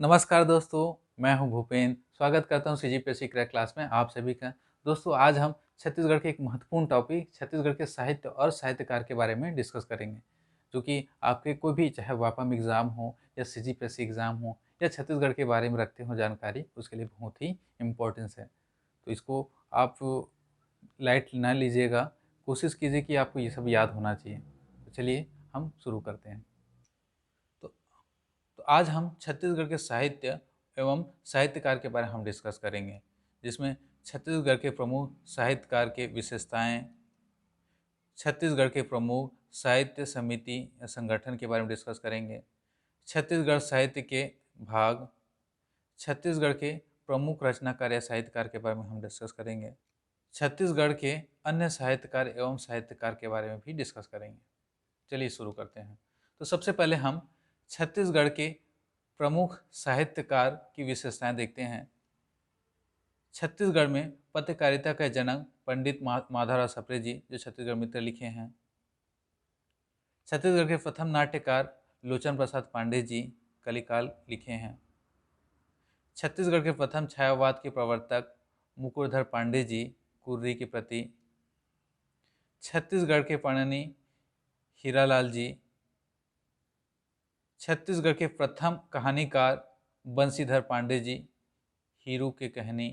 नमस्कार दोस्तों, मैं हूं भूपेन। स्वागत करता हूं सीजीपीएससी क्रैक क्लास में आप सभी का। दोस्तों, आज हम छत्तीसगढ़ के एक महत्वपूर्ण टॉपिक छत्तीसगढ़ के साहित्य और साहित्यकार के बारे में डिस्कस करेंगे, जो कि आपके कोई भी चाहे वापम एग्ज़ाम हो या सीजीपीएससी एग्ज़ाम हो या छत्तीसगढ़ के बारे में रखते हो जानकारी, उसके लिए बहुत ही इम्पोर्टेंस है। तो इसको आप लाइट ना लीजिएगा, कोशिश कीजिए कि आपको ये सब याद होना चाहिए। तो चलिए हम शुरू करते हैं। तो तो आज हम छत्तीसगढ़ के साहित्य एवं साहित्यकार के बारे में हम डिस्कस करेंगे, जिसमें छत्तीसगढ़ के प्रमुख साहित्यकार के विशेषताएं, छत्तीसगढ़ के प्रमुख साहित्य समिति या संगठन के बारे में डिस्कस करेंगे, छत्तीसगढ़ साहित्य के भाग, छत्तीसगढ़ के प्रमुख रचनाकार या साहित्यकार के बारे में हम डिस्कस करेंगे, छत्तीसगढ़ के अन्य साहित्यकार एवं साहित्यकार के बारे में भी डिस्कस करेंगे। चलिए शुरू करते हैं। तो सबसे पहले हम छत्तीसगढ़ के प्रमुख साहित्यकार की विशेषताएं देखते हैं। छत्तीसगढ़ में पत्रकारिता का जनक पंडित माधवराव सप्रे जी, जो छत्तीसगढ़ मित्र लिखे हैं। छत्तीसगढ़ के प्रथम नाट्यकार लोचन प्रसाद पांडे जी कलिकाल लिखे हैं। छत्तीसगढ़ के प्रथम छायावाद के प्रवर्तक मुकुरधर पांडे जी कुर्री के प्रति। छत्तीसगढ़ के पणनी हीरालाल जी। छत्तीसगढ़ के प्रथम कहानीकार बंशीधर पांडे जी हीरू के कहनी।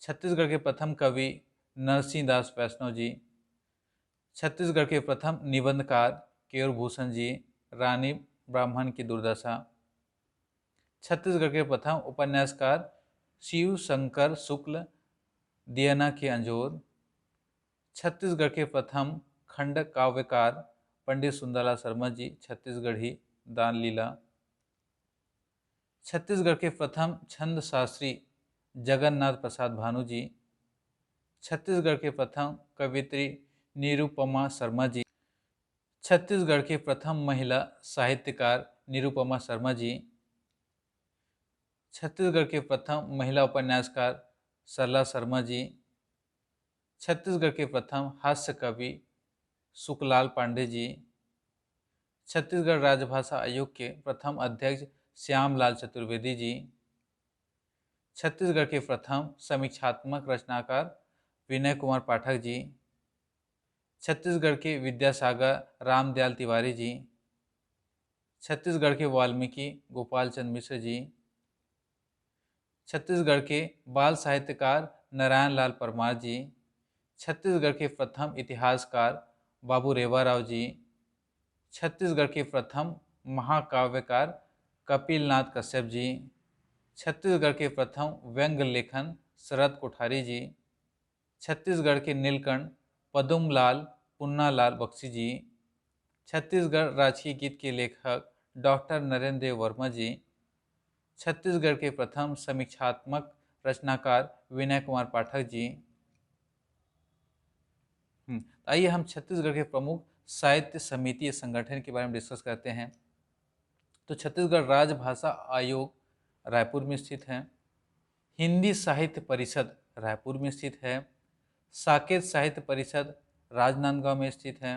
छत्तीसगढ़ के प्रथम कवि नरसिंह दास वैष्णव जी। छत्तीसगढ़ के प्रथम निबंधकार केयूर भूषण जी रानी ब्राह्मण की दुर्दशा। छत्तीसगढ़ के प्रथम उपन्यासकार शिव शंकर शुक्ल दियना के अंजोर। छत्तीसगढ़ के प्रथम खंड काव्यकार पंडित सुंदरलाल शर्मा जी छत्तीसगढ़ी दान लीला। छत्तीसगढ़ के प्रथम छंद शास्त्री जगन्नाथ प्रसाद भानु जी। छत्तीसगढ़ के प्रथम कवियत्री निरुपमा शर्मा जी। छत्तीसगढ़ के प्रथम महिला साहित्यकार निरुपमा शर्मा जी। छत्तीसगढ़ के प्रथम महिला उपन्यासकार सरला शर्मा जी। छत्तीसगढ़ के प्रथम हास्य कवि सुखलाल पांडे जी। छत्तीसगढ़ राजभाषा आयोग के प्रथम अध्यक्ष श्यामलाल चतुर्वेदी जी। छत्तीसगढ़ के प्रथम समीक्षात्मक रचनाकार विनय कुमार पाठक जी। छत्तीसगढ़ के विद्यासागर रामदयाल तिवारी जी। छत्तीसगढ़ के वाल्मीकि गोपाल चंद्र मिश्र जी। छत्तीसगढ़ के बाल साहित्यकार नारायण लाल परमार जी। छत्तीसगढ़ के प्रथम इतिहासकार बाबू रेवाराव जी। छत्तीसगढ़ के प्रथम महाकाव्यकार कपिल नाथ कश्यप जी। छत्तीसगढ़ के प्रथम व्यंग्य लेखन शरद कोठारी जी। छत्तीसगढ़ के नीलकंठ पदुमलाल पुन्नालाल बख्शी जी। छत्तीसगढ़ राजकीय गीत के लेखक डॉक्टर नरेंद्र देव वर्मा जी। छत्तीसगढ़ के प्रथम समीक्षात्मक रचनाकार विनय कुमार पाठक जी। आइए हम छत्तीसगढ़ के प्रमुख साहित्य समिति संगठन के बारे में डिस्कस करते हैं। तो छत्तीसगढ़ राजभाषा आयोग रायपुर में स्थित है। हिंदी साहित्य परिषद रायपुर में स्थित है। साकेत साहित्य परिषद राजनांदगांव में स्थित है।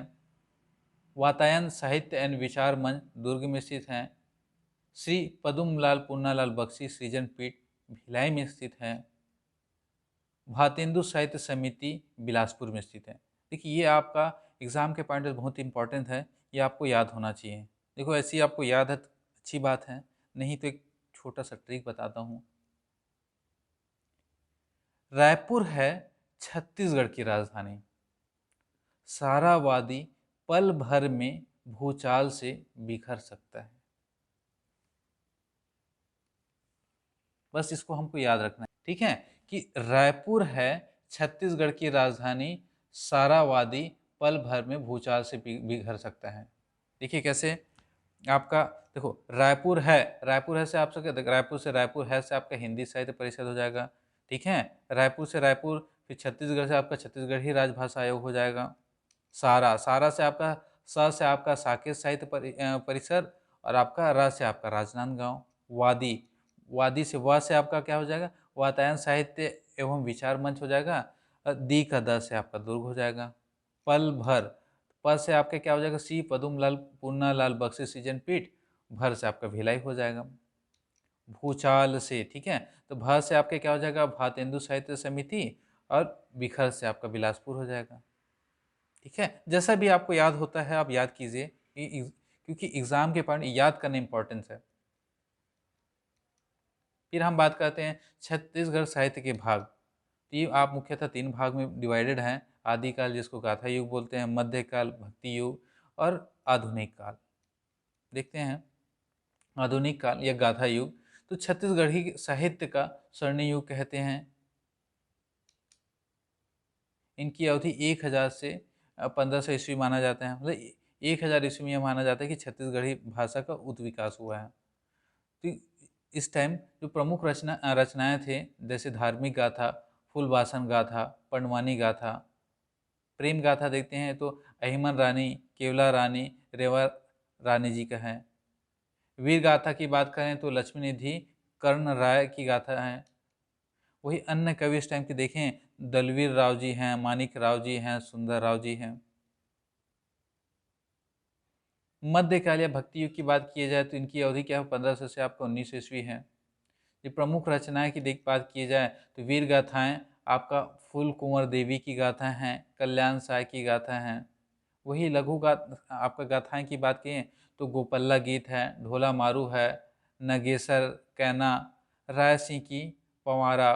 वातायन साहित्य एवं विचार मंच दुर्ग में स्थित है। श्री पदुमलाल पुन्नालाल बख्शी सृजन पीठ भिलाई में स्थित है। भारतेंदु साहित्य समिति बिलासपुर में स्थित है। देखिए, ये आपका एग्जाम के पॉइंट से बहुत इंपॉर्टेंट है, ये आपको याद होना चाहिए। देखो, ऐसी आपको याद है तो अच्छी बात है, नहीं तो एक छोटा सा ट्रिक बताता हूँ। रायपुर है छत्तीसगढ़ की राजधानी। सारा वादी पल भर में भूचाल से बिखर सकता है। बस इसको हमको याद रखना है, ठीक है, कि रायपुर है छत्तीसगढ़ की राजधानी, सारा वादी पल भर में भूचाल से बिखर सकता है। देखिए कैसे आपका, देखो रायपुर है, रायपुर है से आप सकते, रायपुर है से आपका हिंदी साहित्य परिषद हो जाएगा, ठीक है। रायपुर से रायपुर, फिर छत्तीसगढ़ से आपका छत्तीसगढ़ ही राजभाषा आयोग हो जाएगा। सारा से आपका, से आपका साकेत साहित्य परिषद, और आपका से आपका राजनांदगांव। वादी, वादी से से आपका क्या हो जाएगा, वातायन साहित्य एवं विचार मंच हो जाएगा। दी का द से आपका दुर्ग हो जाएगा। पल भर, प से आपके क्या हो जाएगा, सी पदुमलाल पुन्नालाल बख्शी सृजन पीठ, भर से आपका भिलाई हो जाएगा। भूचाल से, ठीक है, तो भ से आपका क्या हो जाएगा, भातेंदु साहित्य समिति, और बिखर से आपका बिलासपुर हो जाएगा। ठीक है, जैसा भी आपको याद होता है आप याद कीजिए, क्योंकि एग्जाम के पॉइंट याद करना इंपॉर्टेंस है। फिर हम बात करते हैं छत्तीसगढ़ साहित्य के भाग। तो ये आप मुख्यतः 3 भाग में डिवाइडेड हैं। आदिकाल जिसको गाथा युग बोलते हैं, मध्यकाल भक्ति युग, और आधुनिक काल। देखते हैं आधुनिक काल या गाथा युग, तो छत्तीसगढ़ी साहित्य का स्वर्ण युग कहते हैं। इनकी अवधि 1000 से 1500 ईस्वी माना जाता है। मतलब 1000 ईस्वी में यह माना जाता है कि छत्तीसगढ़ी भाषा का उत्विकास हुआ है। तो इस टाइम जो प्रमुख रचनाएं थे, जैसे धार्मिक गाथा, फूलवासन गाथा, पंडवानी गाथा, प्रेम गाथा देखते हैं तो अहिमन रानी, केवला रानी, रेवा रानी जी का है। वीर गाथा की बात करें तो लक्ष्मी निधि, कर्ण राय की गाथा है। वही अन्य कवि इस टाइम के देखें, दलवीर राव जी हैं, मानिक राव जी हैं, सुंदर राव जी हैं। मध्यकाल या भक्ति युग की बात की जाए तो इनकी अवधि क्या है, 1500 से आपका 1900 ईस्वी है। ये प्रमुख रचनाएं की बात की जाए तो वीर गाथाएं आपका फूल कुंवर देवी की गाथा हैं, कल्याण साय की गाथा हैं। वही लघु आपका गाथाएं की बात करें तो गोपल्ला गीत है, ढोला मारू है, नगेसर कैना, राय सिंह की पवारा।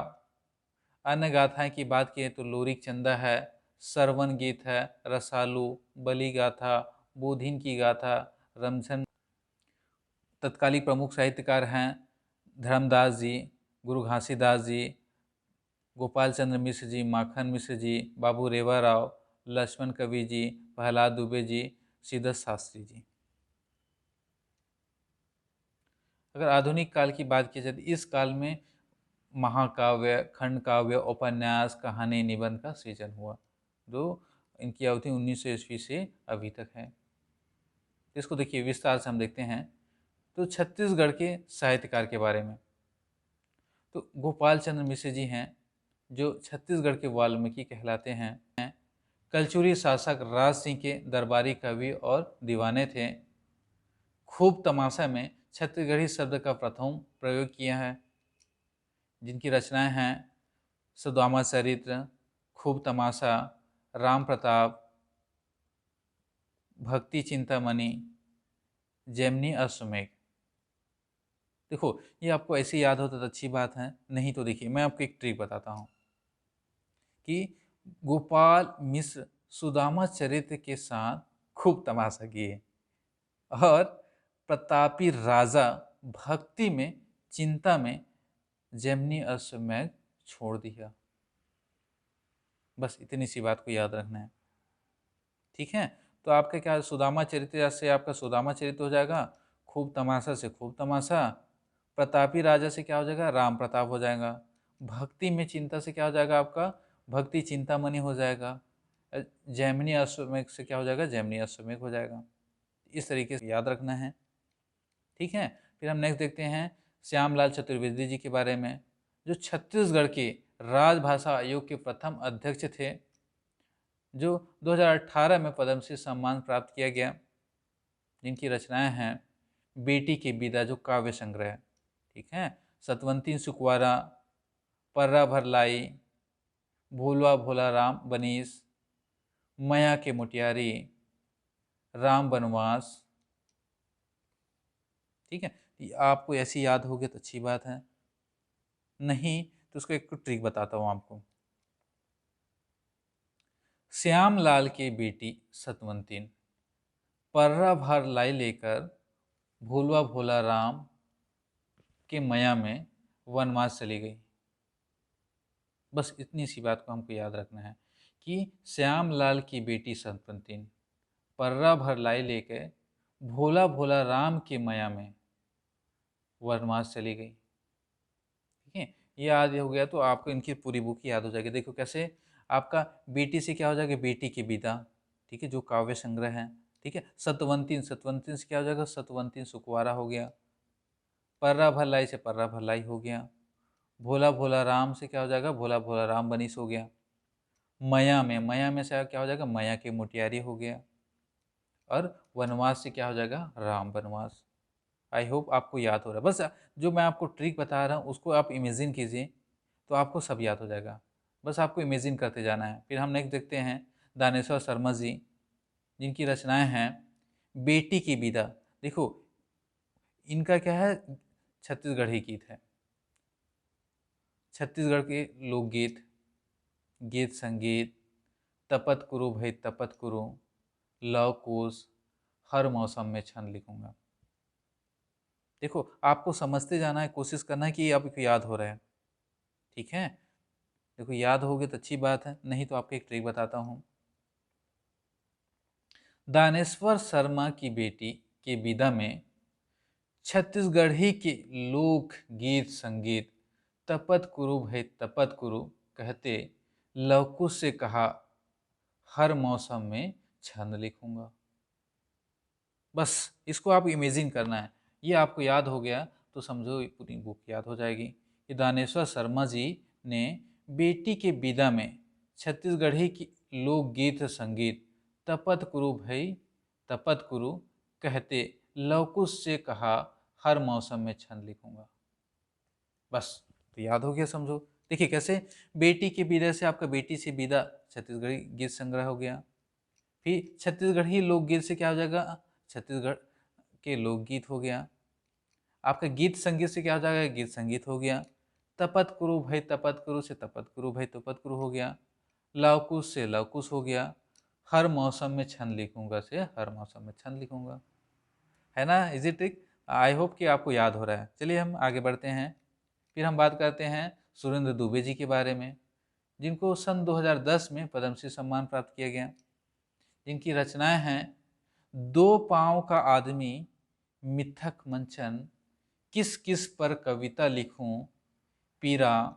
अन्य गाथाएं की बात करें तो लोरिक चंदा है, सरवन गीत है, रसालू, बलि गाथा, बोधिन की गाथा, रमझन। तत्कालीन प्रमुख साहित्यकार हैं धर्मदास जी, गुरु घासीदास जी, गोपाल चंद्र मिश्र जी, माखन मिश्र जी, बाबू रेवा राव, लक्ष्मण कवि जी, प्रहलाद दुबे जी, सिद्धेश शास्त्री जी। अगर आधुनिक काल की बात की जाए तो इस काल में महाकाव्य, खंड काव्य, उपन्यास, कहानी, निबंध का सृजन हुआ, जो इनकी अवधि 1900 ईस्वी से अभी तक है। इसको देखिए विस्तार से हम देखते हैं। तो छत्तीसगढ़ के साहित्यकार के बारे में, तो गोपाल चंद्र मिश्र जी हैं, जो छत्तीसगढ़ के वाल्मीकि कहलाते हैं। कलचुरी शासक राज सिंह के दरबारी कवि और दीवाने थे। खूब तमाशा में छत्तीसगढ़ी शब्द का प्रथम प्रयोग किया है। जिनकी रचनाएं हैं सुदामा चरित्र, खूब तमाशा, राम प्रताप, भक्ति चिंतामणि, जैमिनी अश्वमेघ। देखो ये आपको ऐसे याद होता तो अच्छी बात है, नहीं तो देखिए मैं आपको एक ट्रिक बताता हूँ कि गोपाल मिश्र सुदामा चरित्र के साथ खूब तमाशा किए और प्रतापी राजा भक्ति में चिंता में जैमिनी अश्वमेघ छोड़ दिया। बस इतनी सी बात को याद रखना है, ठीक है। तो आपका क्या सुदामा चरित्र से आपका सुदामा चरित्र हो जाएगा, खूब तमाशा से खूब तमाशा, प्रतापी राजा से क्या हो जाएगा, राम प्रताप हो जाएगा, भक्ति में चिंता से क्या हो जाएगा आपका भक्ति चिंतामणि हो जाएगा, जैमिनी अश्वमेघ से क्या हो जाएगा, जैमिनी अश्वमेघ हो जाएगा। इस तरीके से याद रखना है, ठीक है। फिर हम नेक्स्ट देखते हैं श्यामलाल चतुर्वेदी जी के बारे में, जो छत्तीसगढ़ के राजभाषा आयोग के प्रथम अध्यक्ष थे, जो 2018 में पद्मश्री सम्मान प्राप्त किया गया। जिनकी रचनाएं हैं बेटी की विदा, जो काव्य संग्रह है, ठीक है, सतवंती सुकवारा, पर्रा भरलाई, भूलवा भोला राम बनीस, मया के मुटियारी, राम बनवास, ठीक है। आपको ऐसी याद होगी तो अच्छी बात है, नहीं तो उसको एक ट्रिक बताता हूँ आपको। श्यामलाल की बेटी सतवंतीन पर्रा भर लाई लेकर भूलवा भोला राम के मया में वनवास चली गई। बस इतनी सी बात को हमको याद रखना है कि श्यामलाल की बेटी सतवंतीन पर्रा भर लाई लेकर भोला भोला राम के मया में वनवास चली गई, ठीक है। ये याद हो गया तो आपको इनकी पूरी बुक याद हो जाएगी। देखो कैसे आपका बेटी से क्या हो जाएगा, बेटी की विदा, ठीक है, जो काव्य संग्रह है, ठीक है। सतवंतीन, सतवंतीन से क्या हो जाएगा, सतवंतीन सुकवारा हो गया। पर्रा भलाई से पर्रा भलाई हो गया। भोला भोला राम से क्या हो जाएगा, भोला भोला राम बनीस हो गया। मया में से क्या हो जाएगा, मया के मुटियारी हो गया। और वनवास से क्या हो जाएगा, राम वनवास। आई होप आपको याद हो रहा है। बस जो मैं आपको ट्रिक बता रहा हूँ उसको आप इमेजिन कीजिए तो आपको सब याद हो जाएगा। बस आपको इमेजिन करते जाना है। फिर हम नेक्स्ट देखते हैं दानेश्वर शर्मा जी, जिनकी रचनाएं हैं बेटी की विदा। देखो इनका क्या है, छत्तीसगढ़ी गीत है, छत्तीसगढ़ के लोकगीत, गीत संगीत, तपत कुरु भाई तपत कुरु, लव कुश, हर मौसम में छंद लिखूंगा। देखो आपको समझते जाना है, कोशिश करना है कि ये आपको याद हो रहा है। ठीक है, देखो याद हो गए तो अच्छी बात है, नहीं तो आपको एक ट्रिक बताता हूँ। दानेश्वर शर्मा की बेटी के विदा में छत्तीसगढ़ी के लोक गीत संगीत, तपत कुरु भाई तपत कुरु कहते, लवकुश से कहा हर मौसम में छंद लिखूंगा। बस इसको आप इमेजिन करना है। ये आपको याद हो गया तो समझो पूरी बुक याद हो जाएगी। कि दानेश्वर शर्मा जी ने बेटी के विदा में छत्तीसगढ़ी की लोकगीत संगीत, तपत कुरु भाई तपत कुरु कहते, लवकुश से कहा हर मौसम में छंद लिखूंगा। बस तो याद हो गया समझो। देखिए कैसे, बेटी के विदा से आपका बेटी से विदा छत्तीसगढ़ी गीत संग्रह हो गया। फिर छत्तीसगढ़ी लोकगीत से क्या हो जाएगा, छत्तीसगढ़ के लोकगीत हो गया। आपका गीत संगीत से क्या हो जाएगा, गीत संगीत हो गया। तपत कुरु भाई तपत कुरु से तपत कुरु भाई तपत कुरु हो गया। लवकुश से लवकुश हो गया। हर मौसम में छंद लिखूंगा से हर मौसम में छंद लिखूंगा। है ना इजी ट्रिक। आई होप कि आपको याद हो रहा है। चलिए हम आगे बढ़ते हैं। फिर हम बात करते हैं सुरेंद्र दुबे जी के बारे में, जिनको सन 2010 में पद्मश्री सम्मान प्राप्त किया गया। जिनकी रचनाएं हैं दो पांव का आदमी, मिथक मंचन, किस किस पर कविता लिखूं, पीरा,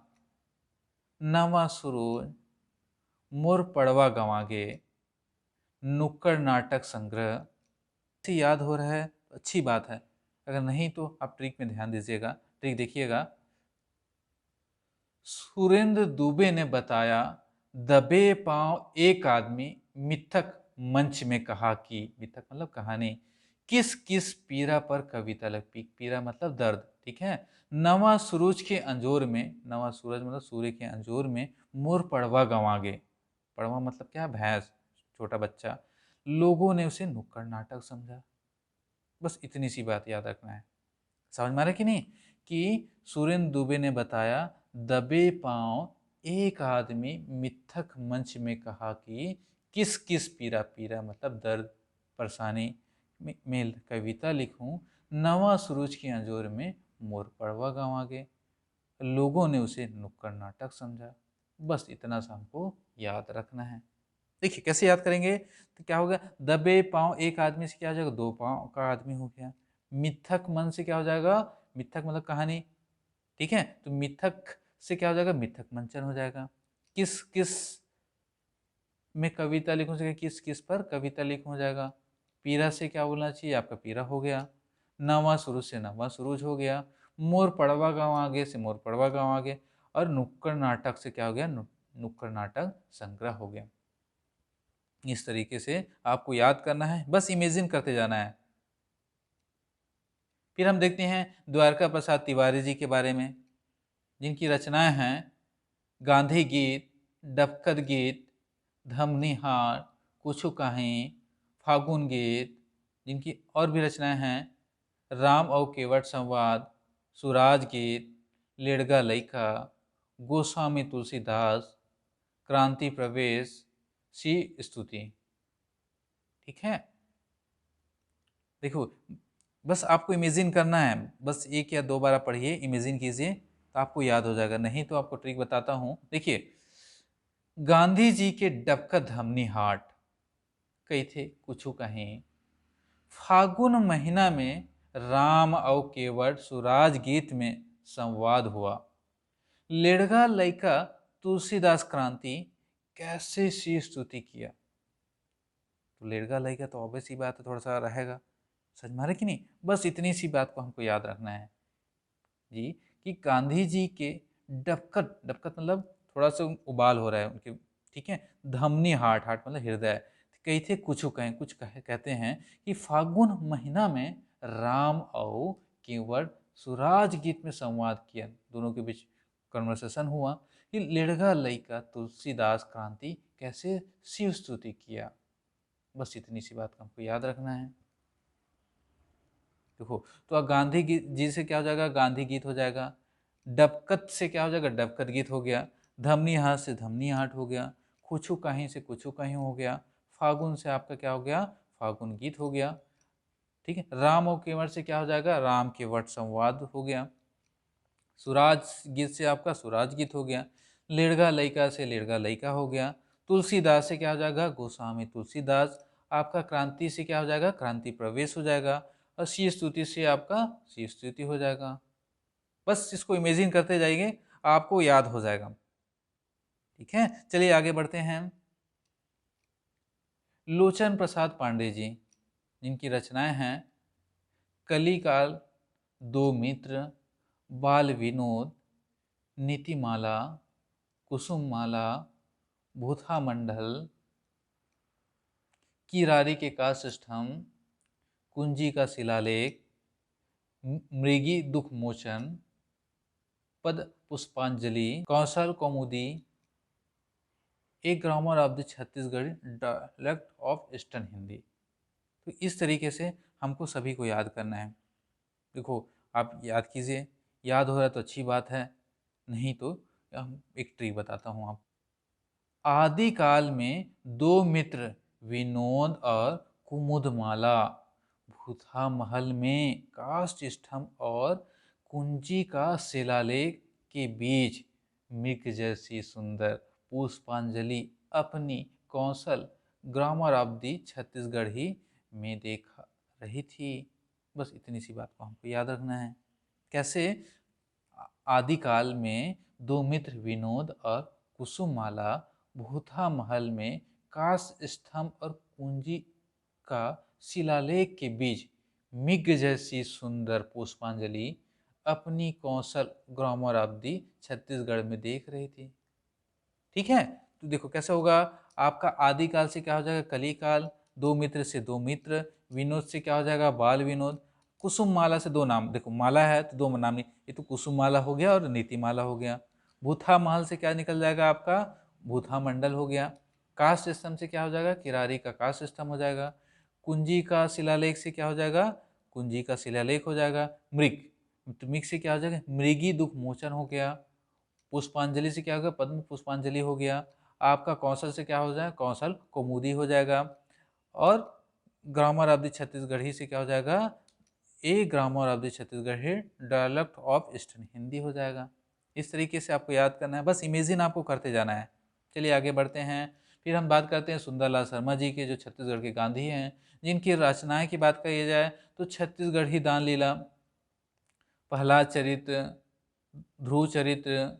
नवा सुरूज, मोर पड़वा गंवागे, नुक्कड़ नाटक संग्रह। से याद हो रहा है अच्छी बात है, अगर नहीं तो आप ट्रिक में ध्यान दीजिएगा। ट्रिक देखिएगा। सुरेंद्र दुबे ने बताया, दबे पांव एक आदमी, मिथक मंच में कहा कि, मिथक मतलब कहानी, किस किस पीरा पर कविता लग, पीरा मतलब दर्द, ठीक है। नवा सूरज के अंजोर में, नवा सूरज मतलब सूर्य के अंजोर में, मोर पड़वा गंवागे, पड़वा मतलब क्या, भैंस, छोटा बच्चा, लोगों ने उसे नुक्कड़ नाटक समझा। बस इतनी सी बात याद रखना है। समझ में आ रहा है कि नहीं, कि सुरेंद्र दुबे ने बताया, दबे पांव एक आदमी, मिथक मंच में कहा कि किस किस पीरा, पीरा मतलब दर्द परेशानी में कविता लिखूं, नवा सूरज की अंजोर में मोर पड़वा गंवागे, लोगों ने उसे नुक्कड़ नाटक समझा। बस इतना सा हमको याद रखना है। देखिए कैसे याद करेंगे, तो क्या होगा, दबे पांव एक आदमी से क्या हो जाएगा, दो पांव का आदमी हो गया। मिथक मन से क्या हो जाएगा, मिथक मतलब कहानी, ठीक है, तो मिथक से क्या हो जाएगा, मिथक मंचन हो जाएगा। किस किस में कविता लिखूं से किस किस पर कविता लिखूं हो जाएगा। पीरा से क्या बोलना चाहिए, आपका पीरा हो गया। नवा सुरूज से नवा सुरूज हो गया। मोर पड़वा गाँव आगे से मोर पड़वा गाँव आगे। और नुक्कड़ नाटक से क्या हो गया, नुक्कड़ नाटक संग्रह हो गया। इस तरीके से आपको याद करना है, बस इमेजिन करते जाना है। फिर हम देखते हैं द्वारका प्रसाद तिवारी जी के बारे में, जिनकी रचनाएं हैं गांधी गीत, डफकत गीत, धमनी हार, कुछु काहीं, फागुन गीत। जिनकी और भी रचनाएं हैं राम और केवट संवाद, सुराज गीत, लेड़गा लइका, गोस्वामी तुलसीदास, क्रांति प्रवेश, सी स्तुति। ठीक है, देखो बस आपको इमेजिन करना है, बस एक या दो बार पढ़िए, इमेजिन कीजिए तो आपको याद हो जाएगा। नहीं तो आपको ट्रिक बताता हूँ। देखिए गांधी जी के डबका धमनी हाट, कई थे कुछ कहीं, फागुन महीना में राम और केवट सुराज गीत में संवाद हुआ, लेड़गा लइका तुलसीदास क्रांति कैसे सी स्तुति किया। तो लेड़गा लइका तो ऑब्वियस ही बात है, थोड़ा सा रहेगा, समझ में आ रहा है कि नहीं। बस इतनी सी बात को हमको याद रखना है जी, कि गांधी जी के डबकत, डबकत मतलब थोड़ा सा उबाल हो रहा है उनके, ठीक है। धमनी हाट, हाट मतलब हृदय, कई थे कुछ कहें, कुछ कहते हैं कि फागुन महीना में राम और केवट सुराज गीत में संवाद किया, दोनों के बीच कन्वर्सेशन हुआ कि लेड़गा लइका तुलसीदास क्रांति कैसे शिव स्तुति किया। बस इतनी सी बात को हमको याद रखना है। देखो, तो अब गांधी जी से क्या हो जाएगा, गांधी गीत हो जाएगा। डबकत से क्या हो जाएगा, डबकत गीत हो गया। धमनी हाट से धमनी हाट हो गया। कुछू कहीं से कुछू कहीं हो गया। फागुन से आपका क्या हो गया, फागुन गीत हो गया। ठीक है, राम और केवट से क्या हो जाएगा, राम केवट संवाद हो गया। सुराज गीत से आपका सुराज गीत हो गया। लेड़गा लइका से लेड़गा लइका हो गया। तुलसीदास से क्या हो जाएगा, गोस्वामी तुलसीदास। आपका क्रांति से क्या हो जाएगा, क्रांति प्रवेश हो जाएगा। और शिव स्तुति से आपका शिव स्तुति हो जाएगा। बस इसको इमेजिन करते जाइए, आपको याद हो जाएगा। ठीक है, चलिए आगे बढ़ते हैं। लोचन प्रसाद पांडे जी, जिनकी रचनाएं हैं कलिकाल, दो मित्र, बाल विनोद, नीतिमाला, कुसुममाला, भूथा मंडल, किरारी के काष्ठस्तंभ, कुंजी का शिलालेख, मृगी दुख मोचन, पद पुष्पांजलि, कौशल कौमुदी, एक grammar of the Chhattisgarhi dialect of eastern Hindi. तो इस तरीके से हमको सभी को याद करना है। देखो, आप याद कीजिए, याद हो रहा है तो अच्छी बात है, नहीं तो हम एक ट्रिक बताता हूँ आप। आदिकाल में दो मित्र विनोद और कुमुदमाला भूथा महल में काष्ठ स्तंभ और कुंजी का शिलालेख के बीच मृग जैसी सुंदर पुष्पांजलि अपनी कौशल ग्रामर ऑफ दी छत्तीसगढ़ी में देख रही थी। बस इतनी सी बात को हमको याद रखना है। कैसे, आदिकाल में दो मित्र विनोद और कुसुममाला भूथा महल में काष्ठ स्तंभ और कुंजी का शिलालेख के बीच मृग जैसी सुंदर पुष्पांजलि अपनी कौशल ग्रामर ऑफ दी छत्तीसगढ़ में देख रही थी। ठीक है, तो देखो कैसे होगा, आपका आदिकाल से क्या हो जाएगा, कलिकाल, दो मित्र से दो मित्र, विनोद से क्या हो जाएगा, बाल विनोद, कुसुम माला से दो नाम, देखो माला है तो दो नाम नहीं, ये तो कुसुम माला हो गया और नीतिमाला हो गया। भूथा महल से क्या निकल जाएगा आपका, भूथा मंडल हो गया। काष्ठ स्तंभ से क्या हो जाएगा, किरारी का काष्ठ स्तंभ हो जाएगा। कुंजी का शिलालेख से क्या हो जाएगा, कुंजी का शिलालेख हो जाएगा। मृग, तो मृग से क्या हो जाएगा, मृगी दुख मोचन हो गया। पुष्पांजलि से क्या होगा, पद्म पुष्पांजलि हो गया। आपका कौशल से क्या हो जाएगा, कौशल कौमुदी हो जाएगा। और ग्रामर ऑफ द छत्तीसगढ़ी से क्या हो जाएगा, a grammar of the Chhattisgarhi dialect of eastern Hindi हो जाएगा। इस तरीके से आपको याद करना है, बस इमेजिन आपको करते जाना है। चलिए आगे बढ़ते हैं। फिर हम बात करते हैं सुंदरलाल शर्मा जी के, जो छत्तीसगढ़ के गांधी हैं, जिनकी रचनाएं की बात कही जाए तो छत्तीसगढ़ी दान लीला, प्रहलाद चरित्र, ध्रुव चरित्र,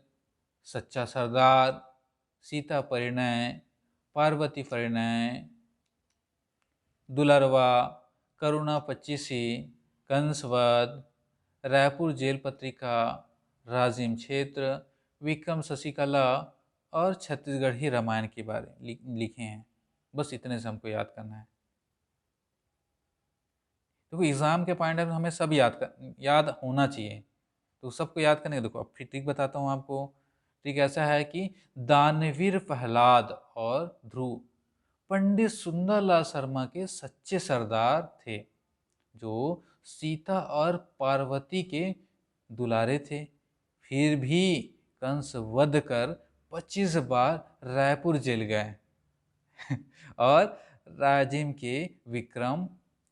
सच्चा सरदार, सीता परिणय, पार्वती परिणय, दुलरवा, करुणा पच्चीसी, कंसवध, रायपुर जेल पत्रिका, राजिम क्षेत्र, विक्रम शशिकला और छत्तीसगढ़ी रामायण के बारे लिखे हैं। बस इतने से हमको याद करना है। देखो, एग्जाम के पॉइंट ऑफ हमें सब याद होना चाहिए, तो सबको याद करने, देखो अब फिर ट्रिक बताता हूँ आपको। ट्रिक ऐसा है कि दानवीर प्रहलाद और ध्रुव पंडित सुंदरलाल शर्मा के सच्चे सरदार थे, जो सीता और पार्वती के दुलारे थे। फिर भी कंस वध कर 25 बार रायपुर जेल गए और राजिम के विक्रम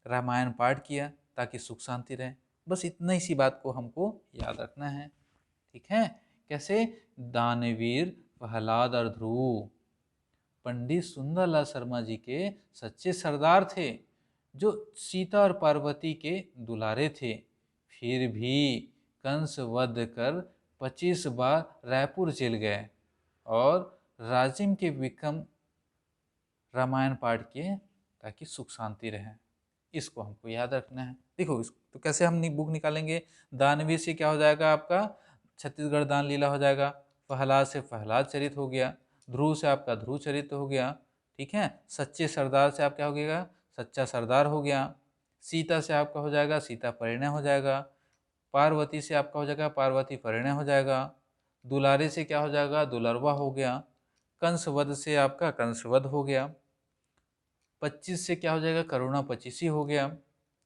रामायण पाठ किया ताकि सुख शांति रहे। बस इतना ही सी बात को हमको याद रखना है। ठीक है, कैसे, दानवीर प्रहलाद और ध्रुव पंडित सुंदरलाल शर्मा जी के सच्चे सरदार थे, जो सीता और पार्वती के दुलारे थे। फिर भी कंस वध कर 25 बार रायपुर जेल गए और राजिम के विक्रम रामायण पाठ किए ताकि सुख शांति रहे। इसको हमको याद रखना है। देखो, तो कैसे हम बुक निकालेंगे, दानवीर से क्या हो जाएगा आपका, छत्तीसगढ़ दान लीला हो जाएगा। प्रहलाद से प्रहलाद चरित हो गया। ध्रुव से आपका ध्रुव चरित्र हो गया। ठीक है, सच्चे सरदार से आप क्या हो गया, सच्चा सरदार हो गया। सीता से आपका हो जाएगा सीता परिणय हो जाएगा। पार्वती से आपका हो जाएगा पार्वती परिणय हो जाएगा। दुलारे से क्या हो जाएगा, दुलरवा हो गया। कंसवध से आपका कंसवध हो गया। 25 से क्या हो जाएगा, करुणा पचीसी हो गया।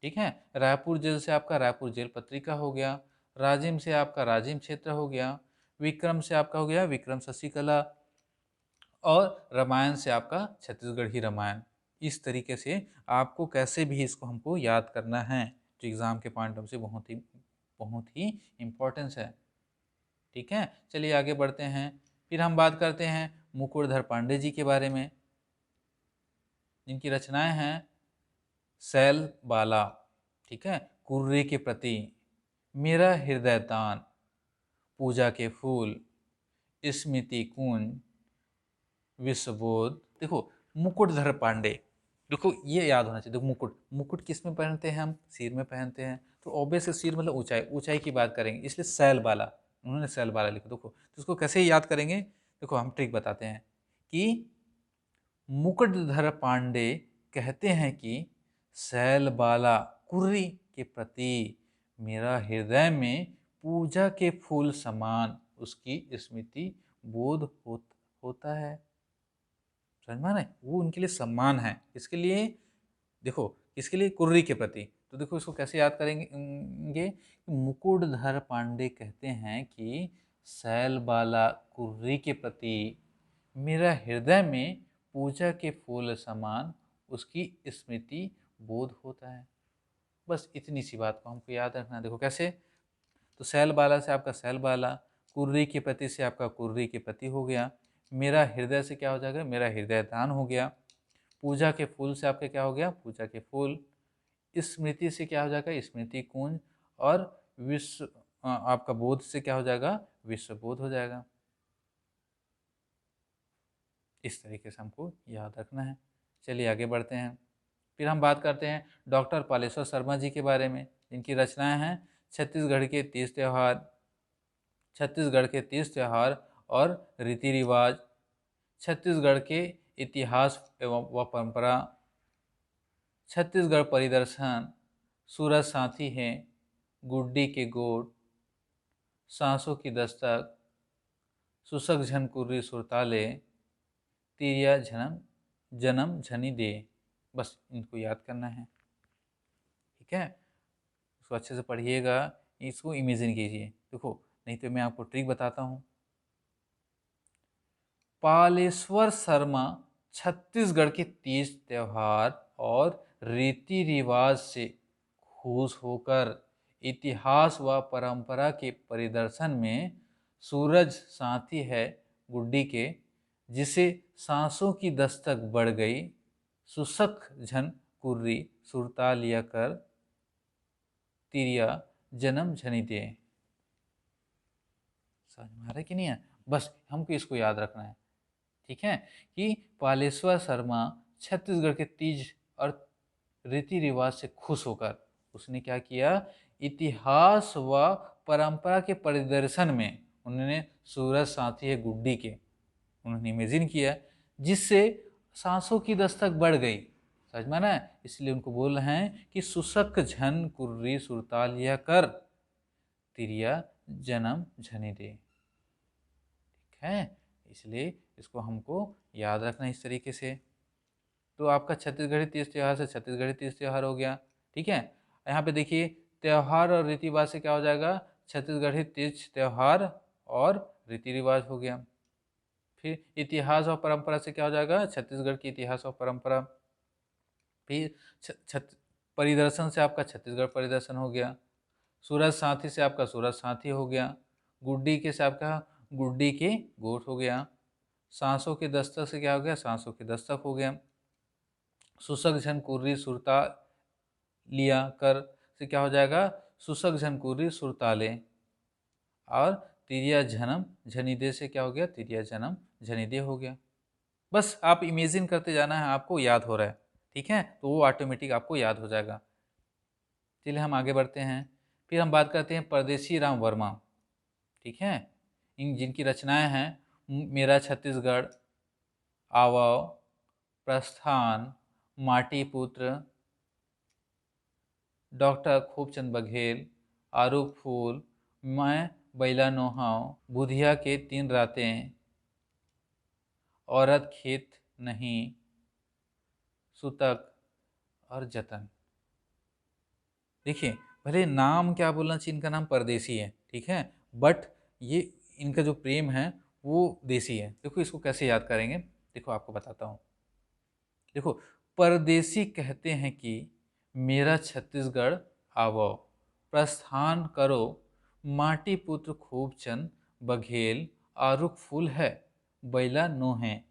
ठीक है। रायपुर जेल से आपका रायपुर जेल पत्रिका हो गया। राजिम से आपका राजिम क्षेत्र हो गया। विक्रम से आपका हो गया विक्रम शशिकला। और रामायण से आपका छत्तीसगढ़ी रामायण। इस तरीके से आपको कैसे भी इसको हमको याद करना है, जो एग्जाम के पॉइंट ऑफ से बहुत ही इम्पोर्टेंस है। ठीक है, चलिए आगे बढ़ते हैं। फिर हम बात करते हैं मुकुटधर पांडे जी के बारे में, जिनकी रचनाएं हैं सैल बाला, ठीक है, कुर्रे के प्रति, मेरा हृदय दान, पूजा के फूल, स्मृति कुंज, विश्वबोध। देखो मुकुटधर पांडे, देखो ये याद होना चाहिए। देखो मुकुट, मुकुट किस में पहनते हैं हम, सिर में पहनते हैं, तो ऑब्वियस सिर मतलब ऊंचाई, ऊंचाई की बात करेंगे, इसलिए सैल बाला, उन्होंने सैल बाला लिखा। देखो तो उसको कैसे याद करेंगे, देखो हम ट्रिक बताते हैं कि मुकुटधर पांडे कहते हैं कि सैल बाला कुर्री के प्रति मेरा हृदय में पूजा के फूल समान उसकी स्मृति बोध होता है। समझ में आ रहा है? वो उनके लिए सम्मान है। इसके लिए देखो, किसके लिए, कुर्री के प्रति। तो देखो इसको कैसे याद करेंगे, मुकुटधर पांडे कहते हैं कि सैलबाला कुर्री के प्रति मेरा हृदय में पूजा के फूल समान उसकी स्मृति बोध होता है। बस इतनी सी बात को हमको याद रखना है। देखो कैसे, तो सैलबाला से आपका सैलबाला, कुर्री के प्रति से आपका कुर्री के प्रति हो गया। मेरा हृदय से क्या हो जाएगा, मेरा हृदय दान हो गया। पूजा के फूल से आपके क्या हो गया, पूजा के फूल। स्मृति से क्या हो जाएगा, स्मृति कुंज। और विश्व आपका बोध से क्या हो जाएगा, विश्व बोध हो जाएगा। इस तरीके से हमको याद रखना है। चलिए आगे बढ़ते हैं। फिर हम बात करते हैं डॉक्टर पालेश्वर शर्मा जी के बारे में, जिनकी रचनाएं हैं छत्तीसगढ़ के 30 त्यौहार, छत्तीसगढ़ के 30 त्यौहार और रीति रिवाज, छत्तीसगढ़ के इतिहास एवं व परंपरा, छत्तीसगढ़ परिदर्शन, सूरज साथी है, गुड्डी के गोट, सांसों की दस्तक, सुसक झन कुर्री सुरताले, तिरिया जन्म जन्म झनी दे। बस इनको याद करना है। ठीक है, इसको अच्छे से पढ़िएगा, इसको इमेजिन कीजिए। देखो नहीं तो मैं आपको ट्रिक बताता हूँ। पालेश्वर शर्मा छत्तीसगढ़ के 30 त्यौहार और रीति रिवाज से खुश होकर इतिहास व परंपरा के परिदर्शन में सूरज साथी है गुड्डी के, जिसे सांसों की दस्तक बढ़ गई, सुसक झन कुर्री सुरता लिया कर, तिरिया जन्म झनी दे। समझ में आ रहा है कि नहीं है? बस हमको इसको याद रखना है। ठीक है, कि पालेश्वर शर्मा छत्तीसगढ़ के तीज और रीति रिवाज से खुश होकर उसने क्या किया, इतिहास व परंपरा के परिदर्शन में उन्होंने सूरज साथी है गुड्डी के उन्होंने इमेजिन किया, जिससे सांसों की दस्तक बढ़ गई। समझ में ना, इसलिए उनको बोल रहे हैं कि सुसक झन कुर्री सुरतालिया कर, तिरिया जन्म झनी दे। ठीक है, इसलिए इसको हमको याद रखना इस तरीके से। तो आपका छत्तीसगढ़ी तीज त्यौहार से छत्तीसगढ़ी तीज त्यौहार हो गया। ठीक है, यहाँ पे देखिए त्यौहार और रीति रिवाज से क्या हो जाएगा, छत्तीसगढ़ी तीज त्यौहार और रीति रिवाज हो गया। फिर इतिहास और परंपरा से क्या हो जाएगा, छत्तीसगढ़ की इतिहास और परंपरा। फिर परिदर्शन से आपका छत्तीसगढ़ परिदर्शन हो गया। सूरज साथी से आपका सूरज साथी हो गया। गुड्डी के से आपका गुड्डी के गोठ हो गया। सांसों के दस्तक से क्या हो गया, सांसों के दस्तक हो गया। सुसक झन कुर्री सुरता लिया कर से क्या हो जाएगा, सुसक झन कुर्री सुरताले। और तिरिया जन्म झनिदे से क्या हो गया, तिरिया जन्म झनिदे हो गया। बस आप इमेजिन करते जाना है, आपको याद हो रहा है। ठीक है, तो वो ऑटोमेटिक आपको याद हो जाएगा। चलिए हम आगे बढ़ते हैं। फिर हम बात करते हैं परदेसी राम वर्मा। ठीक है, इन जिनकी रचनाएं हैं मेरा छत्तीसगढ़, आवव, प्रस्थान, माटी पुत्र, डॉक्टर खूबचंद बघेल, आरुक फूल, मैं बैला नोहाव, बुधिया के 3 रातें, औरत खेत नहीं, सुतक और जतन। देखिए, भले नाम क्या बोलना चाहिए, इनका नाम परदेसी है, ठीक है, बट ये इनका जो प्रेम है वो देसी है। देखो इसको कैसे याद करेंगे, देखो आपको बताता हूँ। देखो, परदेसी कहते हैं कि मेरा छत्तीसगढ़ आवो, प्रस्थान करो, माटी पुत्र खूब चंद बघेल, आरुक फूल है, बैला नो है।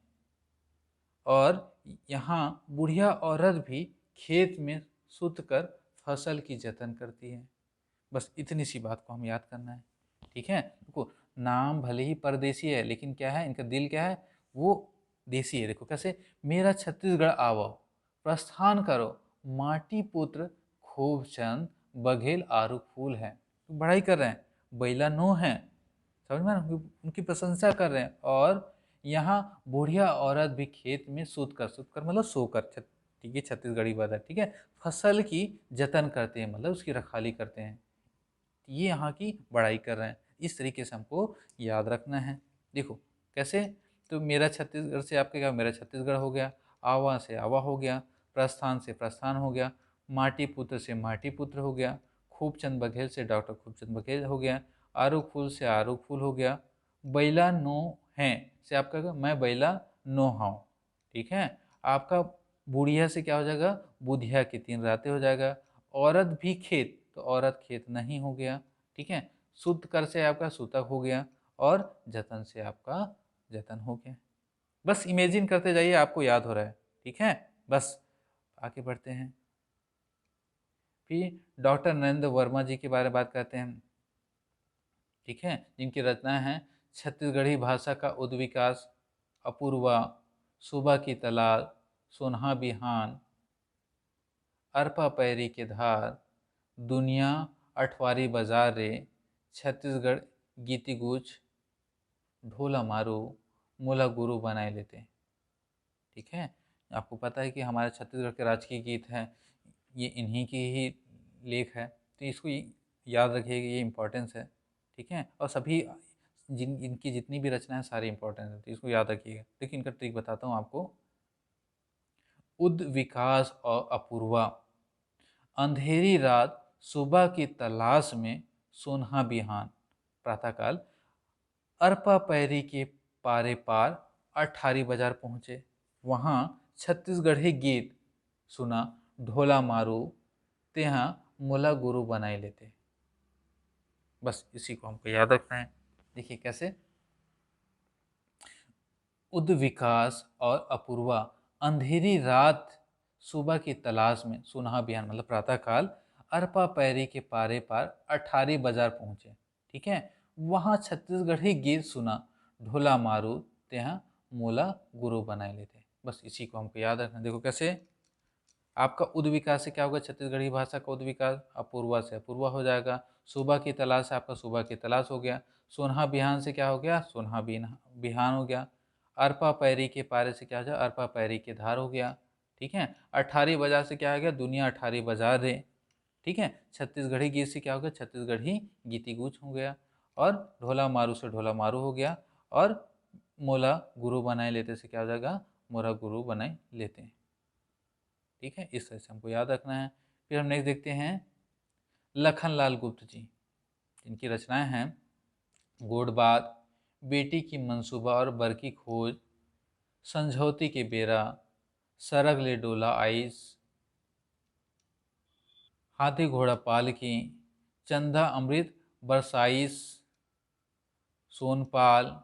और यहाँ बुढ़िया औरत भी खेत में सुत कर फसल की जतन करती है। बस इतनी सी बात को हम याद करना है, ठीक है। देखो, नाम भले ही परदेसी है लेकिन क्या है, इनका दिल क्या है, वो देसी है। देखो कैसे, मेरा छत्तीसगढ़ आवो, प्रस्थान करो, माटी पुत्र खूब चंद बघेल आरुक फूल है। तो बड़ाई कर रहे हैं, बैला नो है, समझ में ना, उनकी प्रशंसा कर रहे हैं। और यहाँ बुढ़िया औरत भी खेत में सूत कर मतलब सोकर, ठीक है, छत्तीसगढ़ी बात है, ठीक है, फसल की जतन करते हैं, मतलब उसकी रखाली करते हैं। ये यहाँ की बड़ाई कर रहे हैं, इस तरीके से हमको याद रखना है। देखो कैसे, तो मेरा छत्तीसगढ़ से आपके क्या, मेरा छत्तीसगढ़ हो गया, आवा से आवा हो गया, प्रस्थान से प्रस्थान हो गया, माटी पुत्र से माटी पुत्र हो गया, खूबचंद बघेल से डॉक्टर खूबचंद बघेल हो गया, आरुक फूल से आरुक फूल हो गया, बैला नो है से आपका क्या? मैं बैला नो हाउ, ठीक है। आपका बुढ़िया से क्या हो जाएगा, बुधिया की 3 रातें हो जाएगा, औरत भी खेत, तो औरत खेत नहीं हो गया, ठीक है, शुद्ध कर से आपका सूतक हो गया, और जतन से आपका जतन हो गया। बस इमेजिन करते जाइए, आपको याद हो रहा है, ठीक है। बस आगे बढ़ते हैं। फिर डॉक्टर नरेंद्र वर्मा जी के बारे में बात करते हैं, ठीक है, जिनकी रचनाएं हैं छत्तीसगढ़ी भाषा का उद्विकास, अपूर्वा, सुबह की तलाश, सोनहा बिहान, अरपा पैरी के धार, दुनिया, अठवारी बाजार रे, छत्तीसगढ़ गीति गुच, ढोला मारू, मूला गुरु बनाए लेते, ठीक है। आपको पता है कि हमारे छत्तीसगढ़ के राजकीय गीत हैं, ये इन्हीं की ही लेख है, तो इसको याद रखिएगा, ये इम्पोर्टेंस है, ठीक है। और सभी इनकी जितनी भी रचनाएं सारी इंपॉर्टेंट है, तो इसको याद रखिएगा। देखिए इनका ट्रिक बताता हूँ आपको। उद विकास और अपूर्वा, अंधेरी रात, सुबह की तलाश में, सोनहा बिहान, प्रातःकाल, अरपा पैरी के पारे पार, अठारी बाजार पहुँचे, वहाँ छत्तीसगढ़ी गीत सुना, ढोला मारू, तेहा मुला गुरु बनाए लेते। बस इसी को हमको याद रखना है। देखिए कैसे, उद विकास और अपूर्वा, अंधेरी रात, सुबह की तलाश में, सुनहा बिहान मतलब प्रातःकाल, अरपा पैरी के पारे पार, अठारी बाजार पहुँचे, ठीक है, वहाँ छत्तीसगढ़ी गीत सुना, ढोला मारू, तेहा मोला गुरु बनाए लेते। बस इसी को हमको याद रखना। देखो कैसे, आपका उद्विकास से क्या होगा, छत्तीसगढ़ी भाषा का उद्विकास, अपूर्वा से अपूर्वा हो जाएगा, सुबह की तलाश से आपका सुबह की तलाश हो गया, सोनहा बिहान से क्या हो गया, सोनहा बिहान हो गया, अरपा पैरी के पारे से क्या हो जाए, अरपा पैरी के धार हो गया, ठीक है। अठारी बाजार से क्या हो गया, दुनिया अठारी बाजार रे, ठीक है। छत्तीसगढ़ी गीत से क्या हो गया, छत्तीसगढ़ी गीति गूंज हो गया, और ढोला मारू से ढोला मारू हो गया, और मोला गुरु बनाए लेते से क्या हो जाएगा, मोरा गुरु बनाए लेते हैं, ठीक है। इस तरह से हमको याद रखना है। फिर हम नेक्स्ट देखते हैं लखनलाल गुप्त जी, इनकी रचनाएं हैं गोडबात, बेटी की मंसूबा और बर की खोज, समझौती के बेरा, सरग ले डोला आइस, हाथी घोड़ा पालकी, चंदा अमृत बरसाइस, सोनपाल,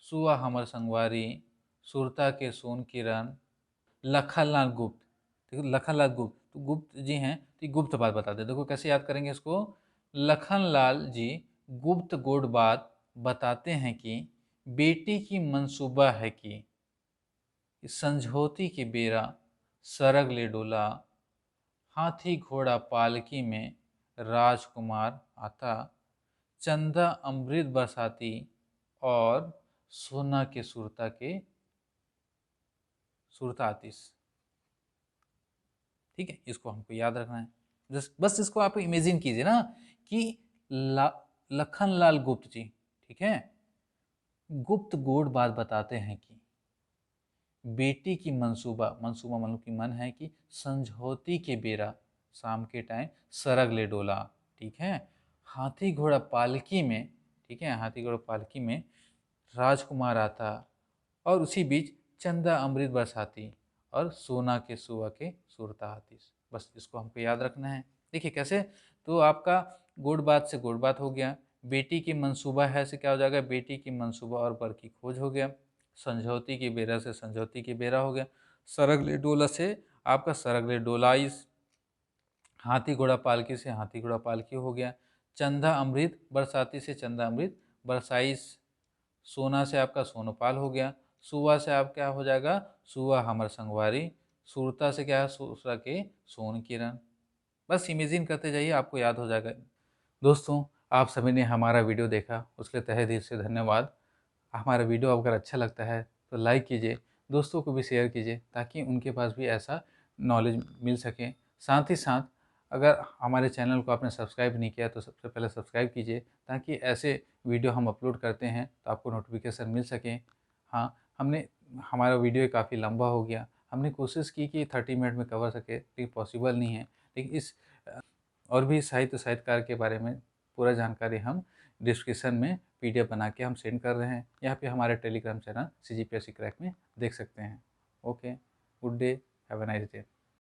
सुआ हमर संगवारी, सुरता के सोन किरण, लखनलाल गुप्त। देखो लखनलाल गुप्त, तो गुप्त जी हैं, तो ये गुप्त बात बताते हैं। देखो कैसे याद करेंगे इसको, लखनलाल जी गुप्त गोड बात बताते हैं कि बेटी की मंसूबा है कि समझौती के बेरा, सरग ले डोला, हाथी घोड़ा पालकी में, राजकुमार आता, चंदा अमृत बरसाती, और सोना के सुरता के सुरतातीस, ठीक है। इसको हमको याद रखना है। बस इसको आप इमेजिन कीजिए ना कि लखनलाल गुप्त जी, ठीक है, गुप्त गूढ़ बात बताते हैं कि बेटी की मंसूबा, मंसूबा मतलब की मन है कि संझौती के बेरा शाम के टाइम सरग ले डोला, ठीक है, हाथी घोड़ा पालकी में, ठीक है, हाथी घोड़ा पालकी में राजकुमार आता और उसी बीच चंदा अमृत बरसाती और सोना के सुआ के सुरता हाथी। बस इसको हमको याद रखना है। देखिए कैसे, तो आपका गुड़ बात से गुड़ बात हो गया, बेटी की मंसूबा है से क्या हो जाएगा, बेटी की मंसूबा और बर की खोज हो गया, समझौती की बेरा से समझौती की बेरा हो गया, सरगले डोला से आपका सरगले डोलाइस, हाथी घोड़ा पालकी से हाथी घोड़ा पालकी हो गया, चंदा अमृत बरसाती से चंदा अमृत बरसाइस, सोना से आपका सोनपाल हो गया, सुवा से आप क्या हो जाएगा, सुवा हमर संगवारी, सुरता से क्या है, सुसरा के सोन किरण। बस इमेजिन करते जाइए, आपको याद हो जाएगा। दोस्तों, आप सभी ने हमारा वीडियो देखा, उसके लिए तहे दिल से धन्यवाद। हमारा वीडियो अगर अच्छा लगता है तो लाइक कीजिए, दोस्तों को भी शेयर कीजिए ताकि उनके पास भी ऐसा नॉलेज मिल सके। साथ ही साथ अगर हमारे चैनल को आपने सब्सक्राइब नहीं किया तो सबसे पहले सब्सक्राइब कीजिए ताकि ऐसे वीडियो हम अपलोड करते हैं तो आपको नोटिफिकेशन मिल सके। हाँ, हमारा वीडियो काफ़ी लंबा हो गया, हमने कोशिश की कि 30 मिनट में कवर सके, लेकिन पॉसिबल नहीं है। लेकिन इस और भी साहित्यकार के बारे में पूरा जानकारी हम डिस्क्रिप्शन में पीडीएफ बना के हम सेंड कर रहे हैं, या फिर हमारे टेलीग्राम चैनल सीजीपीएससी क्रैक में देख सकते हैं। Okay, good day, have a nice day.